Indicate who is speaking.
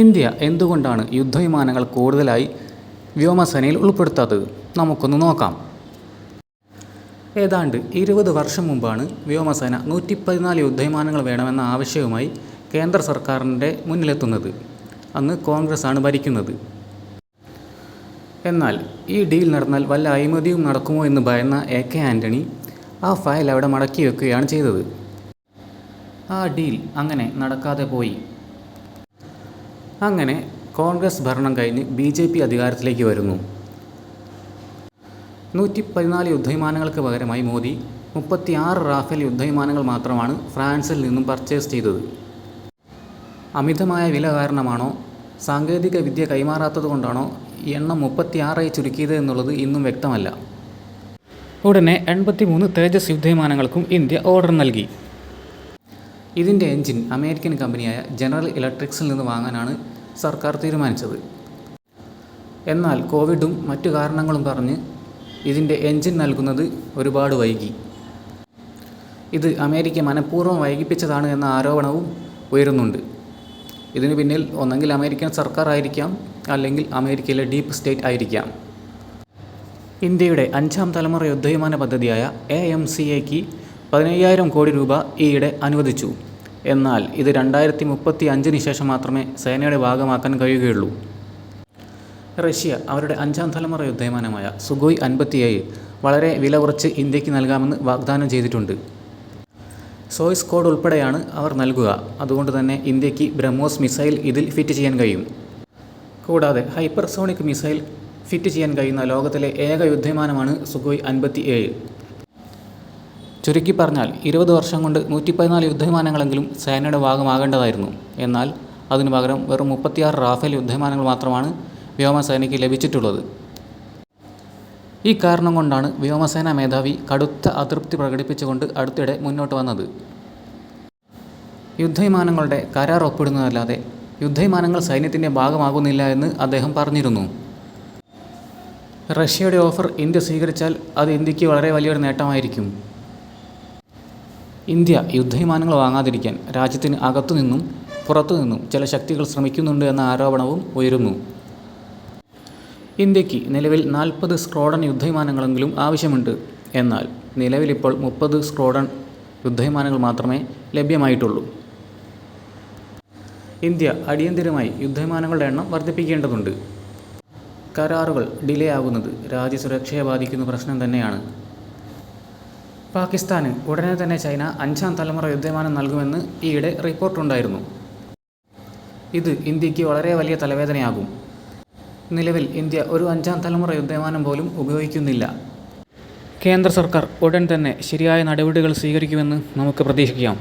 Speaker 1: India എന്തുകൊണ്ടാണ് യുദ്ധവിമാനങ്ങൾ കൂടുതലായി വ്യോമസേനയിൽ ഉൾപ്പെടുത്താത്തത്? നമുക്കൊന്ന് നോക്കാം. ഏതാണ്ട് 20 വർഷം മുമ്പാണ് വ്യോമസേന 114 യുദ്ധവിമാനങ്ങൾ വേണമെന്ന ആവശ്യവുമായി കേന്ദ്ര സർക്കാരിൻ്റെ മുന്നിലെത്തുന്നത്. അന്ന് കോൺഗ്രസ് ആണ് ഭരിക്കുന്നത്. എന്നാൽ ഈ ഡീൽ നടന്നാൽ വല്ല അഴിമതിയും നടക്കുമോ എന്ന് ഭയന്ന AK ആൻ്റണി ആ ഫയൽ അവിടെ മടക്കി വെക്കുകയാണ് ചെയ്തത്. ആ ഡീൽ അങ്ങനെ നടക്കാതെ പോയി. അങ്ങനെ കോൺഗ്രസ് ഭരണം കഴിഞ്ഞ് BJP അധികാരത്തിലേക്ക് വരുന്നു. 114 യുദ്ധവിമാനങ്ങൾക്ക് പകരമായി മോദി 36 റാഫേൽ യുദ്ധവിമാനങ്ങൾ മാത്രമാണ് ഫ്രാൻസിൽ നിന്നും പർച്ചേസ് ചെയ്തത്. അമിതമായ വില കാരണമാണോ, സാങ്കേതിക വിദ്യ കൈമാറാത്തത് കൊണ്ടാണോ എണ്ണം 36 ചുരുക്കിയത് എന്നുള്ളത് ഇന്നും വ്യക്തമല്ല. ഉടനെ 83 തേജസ് യുദ്ധവിമാനങ്ങൾക്കും ഇന്ത്യ ഓർഡർ നൽകി. ഇതിൻ്റെ എൻജിൻ അമേരിക്കൻ കമ്പനിയായ ജനറൽ ഇലക്ട്രിക്സിൽ നിന്ന് വാങ്ങാനാണ് സർക്കാർ തീരുമാനിച്ചത്. എന്നാൽ കോവിഡും മറ്റു കാരണങ്ങളും പറഞ്ഞ് ഇതിൻ്റെ എൻജിൻ നൽകുന്നത് ഒരുപാട് വൈകി. ഇത് അമേരിക്ക മനഃപൂർവ്വം വൈകിപ്പിച്ചതാണ് എന്ന ആരോപണവും ഉയരുന്നുണ്ട്. ഇതിനു പിന്നിൽ ഒന്നെങ്കിൽ അമേരിക്കൻ സർക്കാർ ആയിരിക്കാം, അല്ലെങ്കിൽ അമേരിക്കയിലെ ഡീപ്പ് സ്റ്റേറ്റ് ആയിരിക്കാം. ഇന്ത്യയുടെ 5ാം തലമുറ യുദ്ധവിമാന പദ്ധതിയായ AMCAക്ക് 15,000 കോടി രൂപ ഈയിടെ അനുവദിച്ചു. എന്നാൽ ഇത് 2035 ശേഷം മാത്രമേ സേനയുടെ ഭാഗമാക്കാൻ കഴിയുകയുള്ളൂ. റഷ്യ അവരുടെ 5ാം തലമുറ യുദ്ധവിമാനമായ സുഖോയ് 57 വളരെ വില കുറച്ച് ഇന്ത്യക്ക് നൽകാമെന്ന് വാഗ്ദാനം ചെയ്തിട്ടുണ്ട്. സോയ്സ് കോഡ് ഉൾപ്പെടെയാണ് അവർ നൽകുക. അതുകൊണ്ട് തന്നെ ഇന്ത്യക്ക് ബ്രഹ്മോസ് മിസൈൽ ഇതിൽ ഫിറ്റ് ചെയ്യാൻ കഴിയും. കൂടാതെ ഹൈപ്പർസോണിക് മിസൈൽ ഫിറ്റ് ചെയ്യാൻ കഴിയുന്ന ലോകത്തിലെ ഏക യുദ്ധവിമാനമാണ് സുഖോയ് 57. ചുരുക്കി പറഞ്ഞാൽ 20 വർഷം കൊണ്ട് 114 യുദ്ധവിമാനങ്ങളെങ്കിലും സേനയുടെ ഭാഗമാകേണ്ടതായിരുന്നു. എന്നാൽ അതിനു പകരം വെറും 36 റാഫേൽ യുദ്ധവിമാനങ്ങൾ മാത്രമാണ് വ്യോമസേനയ്ക്ക് ലഭിച്ചിട്ടുള്ളത്. ഈ കാരണം കൊണ്ടാണ് വ്യോമസേനാ മേധാവി കടുത്ത അതൃപ്തി പ്രകടിപ്പിച്ചുകൊണ്ട് അടുത്തിടെ മുന്നോട്ട് വന്നത്. യുദ്ധവിമാനങ്ങളുടെ കരാർ ഒപ്പിടുന്നതല്ലാതെ യുദ്ധവിമാനങ്ങൾ സൈന്യത്തിൻ്റെ ഭാഗമാകുന്നില്ല എന്ന് അദ്ദേഹം പറഞ്ഞിരുന്നു. റഷ്യയുടെ ഓഫർ ഇന്ത്യ സ്വീകരിച്ചാൽ അത് ഇന്ത്യക്ക് വളരെ വലിയൊരു നേട്ടമായിരിക്കും. ഇന്ത്യ യുദ്ധവിമാനങ്ങൾ വാങ്ങാതിരിക്കാൻ രാജ്യത്തിന് അകത്തുനിന്നും പുറത്തുനിന്നും ചില ശക്തികൾ ശ്രമിക്കുന്നുണ്ട് എന്ന ആരോപണവും ഉയരുന്നു. ഇന്ത്യക്ക് നിലവിൽ 40 സ്ക്വാഡ്രൺ യുദ്ധവിമാനങ്ങളെങ്കിലും ആവശ്യമുണ്ട്. എന്നാൽ നിലവിലിപ്പോൾ 30 സ്ക്വാഡ്രൺ യുദ്ധവിമാനങ്ങൾ മാത്രമേ ലഭ്യമായിട്ടുള്ളൂ. ഇന്ത്യ അടിയന്തിരമായി യുദ്ധവിമാനങ്ങളുടെ എണ്ണം വർദ്ധിപ്പിക്കേണ്ടതുണ്ട്. കരാറുകൾ ഡിലേ ആകുന്നത് രാജ്യസുരക്ഷയെ ബാധിക്കുന്ന പ്രശ്നം തന്നെയാണ്. പാകിസ്ഥാന് ഉടനെ തന്നെ ചൈന 5ാം തലമുറ യുദ്ധവിമാനം നൽകുമെന്ന് ഈയിടെ റിപ്പോർട്ടുണ്ടായിരുന്നു. ഇത് ഇന്ത്യക്ക് വളരെ വലിയ തലവേദനയാകും. നിലവിൽ ഇന്ത്യ ഒരു 5ാം തലമുറ യുദ്ധവിമാനം പോലും ഉപയോഗിക്കുന്നില്ല. കേന്ദ്ര സർക്കാർ ഉടൻ തന്നെ ശരിയായ നടപടികൾ സ്വീകരിക്കുമെന്ന് നമുക്ക് പ്രതീക്ഷിക്കാം.